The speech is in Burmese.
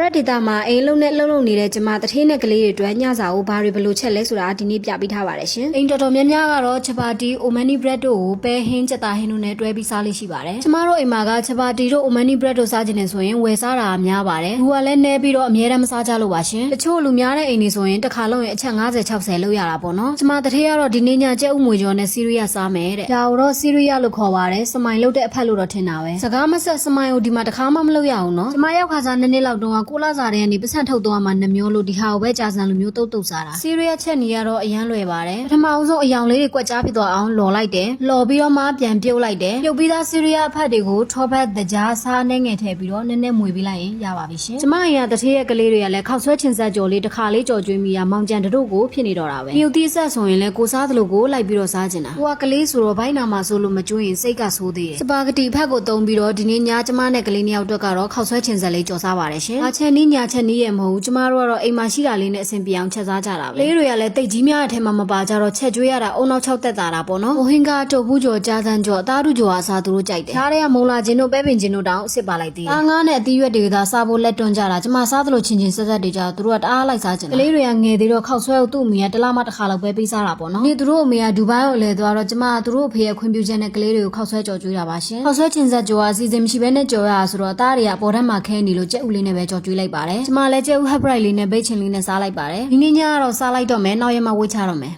ရက်ဒေတာမှာအိမ်လုံးနဲ့လှုပ်လှုပ်နေတဲ့ကျမတထေးနဲ့ကလေးတွေအတွက်ညစာကိုဘာတွေဘယ်လိုချက်လဲဆိုတာဒီနေ့ပြပေးထားပါတယ်ရှင်အိမ်တော်တော်များများကတော့ချပါတီအိုမန်နီဘရက်တို့ကိုပဲဟင်းချက်သားဟင်းတို့နဲ့တွဲပြီးစားလေးရှိပါတယ်ကျမတို့အိမ်မှာကချပါတီတို့အိုမန်နီဘရက်တို့စားခြင်းနဲ့ဆိုရင်ဝယ်စားတာများပါတယ်လူကလည်းနဲပြီးတော့အများတမ်းမစားကြလို့ပါရှင်တချို့လူများတဲ့အိမ်တွေဆိုရင်တစ်ခါလုံးရင်အချက်50 60လောက်ရတာပေါ့နော်ကျမတထေးကတော့ဒီနေ့ညကျက်ဥမွေကျော်နဲ့စီရီယာစားမယ်တဲ့ဒါတော့စီရီယာလို့ခေါ်ပါတယ်စမိုင်လုတ်တဲ့အဖက်လို့တော့ထင်တာပဲစကားမဆက်စမိုင်ကိုဒီမှာတစ်ခါမှမလုပ်ရအောင်နော်ကျမရောက်ခါစား2နှစ်လောက်တုန်းကကိုလာစားတဲ့ကနေပတ်စံထုတ်သွားမှနှမျိုးလို့ဒီဟာကိုပဲကြာစံလိုမျိုးတုတ်စားတာစီရီယာချက်နေရတော့အရန်လွယ်ပါတယ်ပထမအောင်ဆုံးအယောင်လေးတွေကွက်ကြားဖြစ်သွားအောင်လော်လိုက်တယ်လော်ပြီးတော့မှပြန်ပြုတ်လိုက်တယ်ပြုတ်ပြီးသားစီရီယာအဖက်တွေကိုထောပတ်တကြားစားနှဲငယ်ထည့်ပြီးတော့နည်းနည်းမွေပေးလိုက်ရင်ရပါပြီရှင်ကျမအရင်တထေးရဲ့ကလေးတွေကလည်းခောက်ဆွဲချင်ဆက်ကြော်လေးတစ်ခါလေးကြော်ကျွေးမိရမောင်ကြံတို့ကိုဖြစ်နေတော့တာပဲမြူတီးဆက်ဆိုရင်လည်းကိုစားသလိုကိုလိုက်ပြီးတော့စားကျင်တာကိုကကလေးဆိုတော့ဘိုင်းနာမှာဆိုလို့မကျွေးရင်စိတ်ကဆိုးသေးတယ်စပါဂတီဖက်ကိုတုံးပြီးတော့ဒီနေ့ညကျမနဲ့ကလေးနှစ်ယောက်အတွက်ကတော့ခောက်ဆွဲချင်ဆက်လေးကြော်စားပါတယ်ရှင်အချက်နီးညာချက်နီးရဲ့မဟုတ်ဘူးကျမတို့ကတော့အိမ်မှာရှိတာလေးနဲ့အဆင်ပြေအောင်ချက်စားကြတာပဲလေးတွေကလည်းတိတ်ကြီးများတဲ့အထက်မှာမပါကြတော့ချက်ကျွေးရတာအုံနောက်6တက်တာပေါ့နော်ဟိုဟင်ကတုတ်ဘူးကြော်ကြားစမ်းကြော်အသားတို့ကြော်အစားသူတို့ကြိုက်တယ်သားတွေကမုံလာချင်းတို့ပဲပင်ချင်းတို့တောင်အစ်စ်ပါလိုက်သေးတယ်ငါးနဲ့အသီးရွက်တွေကစားဖို့လက်တွန်းကြတာကျမစားသလိုချင်းချင်းဆက်ဆက်တွေကြသူတို့ကတအားလိုက်စားကြတယ်ကလေးတွေကငယ်သေးတော့ခောက်ဆွဲကိုသူ့အမေကတစ်လမှတစ်ခါလောက်ပဲပေးစားတာပေါ့နော်ဒီသူတို့အမေကဒူဘိုင်းကိုလဲသွားတော့ကျမသူတို့အဖေရဲ့ခွင့်ပြုချက်နဲ့ကလေးတွေကိုခောက်ဆွဲကြော်ကျွေးတာပါရှင်ခောက်ဆွဲချင်းဆက်ကြော်ကအစီအစဉ်မရှိဘဲနဲ့ကြော်ရတာဆိုတော့သားတွေကအပေါ်ထက်မှာခဲနေလို့ကြက်ဥလေးနဲ့ပဲကြော်ကျွေးလိုက်ပါတယ်ကျမလည်းကြက်ဥဟပ်ပရိုက်လေးနဲ့ဘိတ်ချင်လေးနဲ့စားလိုက်ပါတယ်ဒီနေ့ညကတော့စားလိုက်တော့မယ်နောက်ရက်မှဝေးချတော့မယ်